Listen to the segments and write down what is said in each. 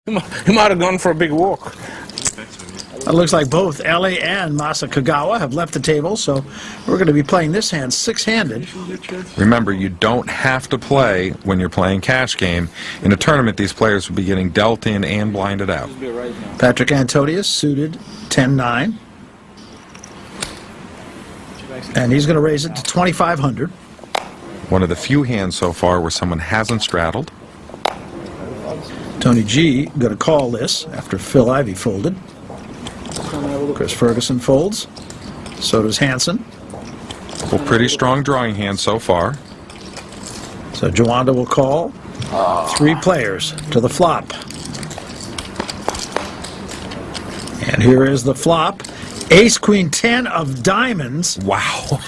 He might have gone for a big walk. It looks like both Ellie and Masakagawa have left the table, so we're going to be playing this hand six-handed. Remember, you don't have to play when you're playing cash game. In a tournament, these players will be getting dealt in and blinded out. Patrick Antonius suited 10-9. And he's going to raise it to 2,500. One of the few hands so far where someone hasn't straddled. Tony G going to call this after Phil Ivey folded. Chris Ferguson folds. So does Hansen. Well, pretty strong drawing hand so far. So Jawanda will call. Three players to the flop. And here is the flop. Ace, Queen, 10 of diamonds. Wow.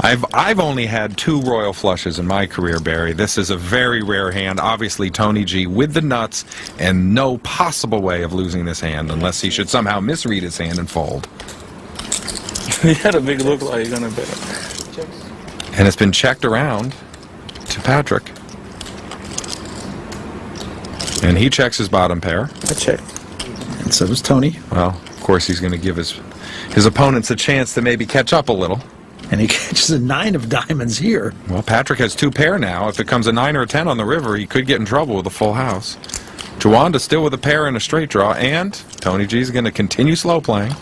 I've only had 2 royal flushes in my career, Barry. This is a very rare hand. Obviously, Tony G with the nuts and no possible way of losing this hand unless he should somehow misread his hand and fold. He had a big look like he's gonna bet. And it's been checked around to Patrick. And he checks his bottom pair. I check. And so does Tony. Well, of course, he's going to give his opponents a chance to maybe catch up a little. And he catches a 9 of diamonds here. Well, Patrick has 2 pair now. If it comes a 9 or a 10 on the river, he could get in trouble with a full house. Jawanda still with a pair and a straight draw, and Tony G is going to continue slow playing.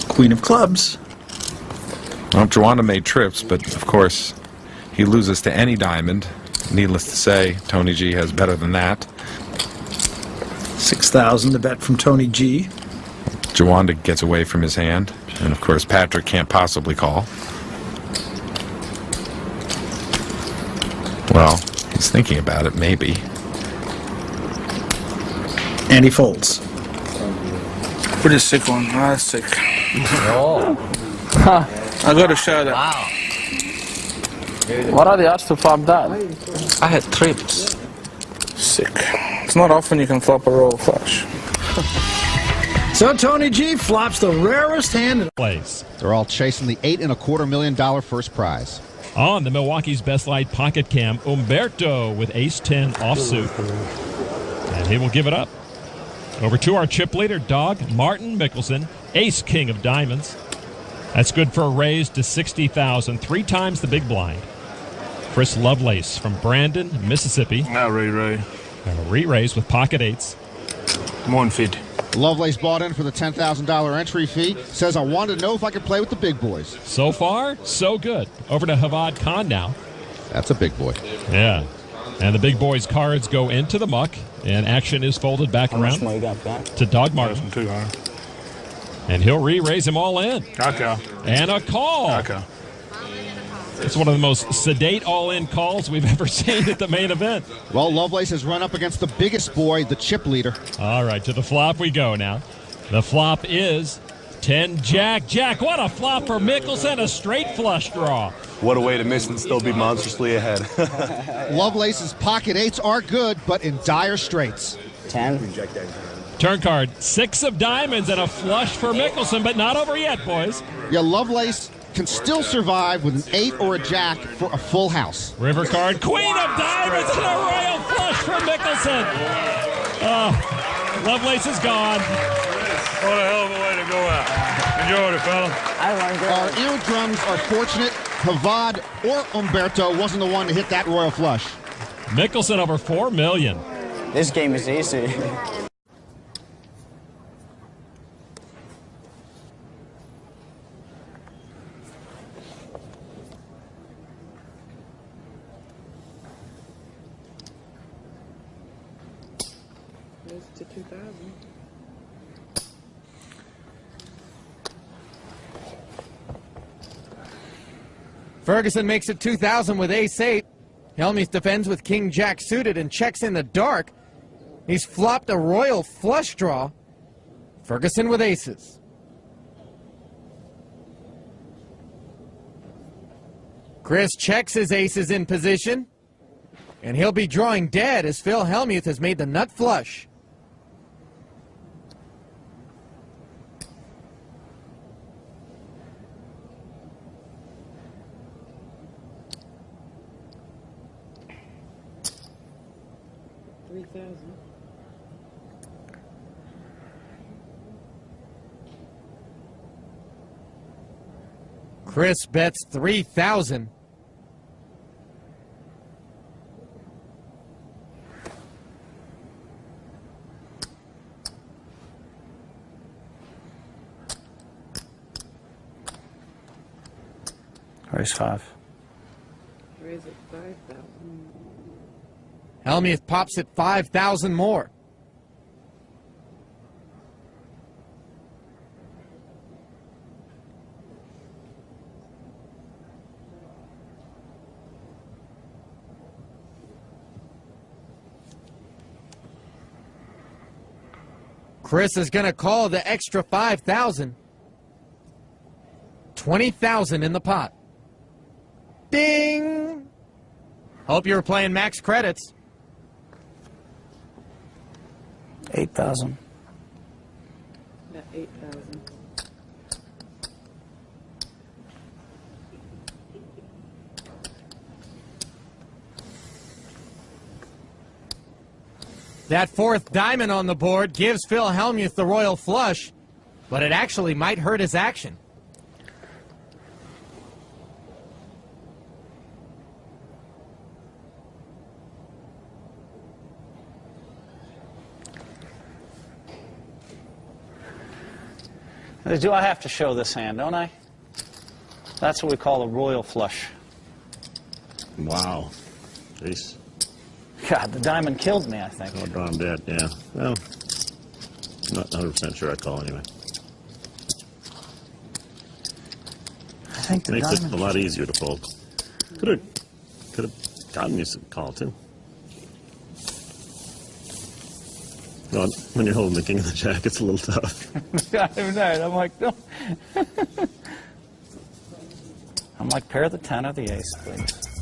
Queen of clubs. Well, Jawanda made trips, but of course, he loses to any diamond. Needless to say, Tony G has better than that. 6,000 to bet from Tony G. Jawanda gets away from his hand, and of course Patrick can't possibly call. Well, he's thinking about it, maybe. And he folds. Pretty sick one. That's sick. Oh. I gotta show that. Wow. What are the odds to flop that? I had trips. Sick. It's not often you can flop a royal flush. So Tony G flops the rarest hand in place. They're all chasing the $8.25 million first prize. On the Milwaukee's Best Light Pocket Cam, Umberto with ace-10 offsuit. And he will give it up. Over to our chip leader, Dog Martin Mickelson, ace-king of diamonds. That's good for a raise to 60,000, 3 times the big blind. Chris Lovelace from Brandon, Mississippi. Now re-raise. And a re-raise with pocket 8s. 150. Lovelace bought in for the $10,000 entry fee. Says, I wanted to know if I could play with the big boys. So far, so good. Over to Havad Khan now. That's a big boy. Yeah. And the big boys' cards go into the muck, and action is folded back around to Dog Martin. Too high. And he'll re-raise him all in. Okay. And a call. Okay. It's one of the most sedate all-in calls we've ever seen at the main event. Well, Lovelace has run up against the biggest boy, the chip leader. All right, to the flop we go now. The flop is 10 Jack. Jack, what a flop for Mickelson, a straight flush draw. What a way to miss and still be monstrously ahead. Lovelace's pocket 8s are good, but in dire straits. 10. Turn card, 6 of diamonds and a flush for Mickelson, but not over yet, boys. Yeah, Lovelace can still survive with an 8 or a jack for a full house. River card, Queen of diamonds and a royal flush for Mickelson. Oh, Lovelace is gone. What a hell of a way to go out. Enjoy it, fella. Our eardrums are fortunate. Havad or Umberto wasn't the one to hit that royal flush. Mickelson over $4 million. This game is easy. To 2,000. Ferguson makes it 2,000 with ace-8. Helmuth defends with king-jack suited and checks in the dark. He's flopped a royal flush draw. Ferguson with aces. Chris checks his aces in position. And he'll be drawing dead as Phil Hellmuth has made the nut flush. $3,000. Chris bets 3,000. Raise 5. Raise it 5,000. Helmuth pops it 5,000 more. Chris is going to call the extra 5,000. 20,000 in the pot. Ding! Hope you were playing max credits. 8,000. About 8,000. That fourth diamond on the board gives Phil Hellmuth the royal flush, but it actually might hurt his action. Do I have to show this hand, don't I? That's what we call a royal flush. Wow. Jeez. God, the diamond killed me, I think. Oh, darn dead, yeah. Well, not 100% sure I'd call anyway. I think the Makes diamond it a lot easier to fold. Could have gotten you some call, too. Well, when you're holding the king and the jack, it's a little tough. I'm like, no. I'm like, pair the 10 or the ace, please.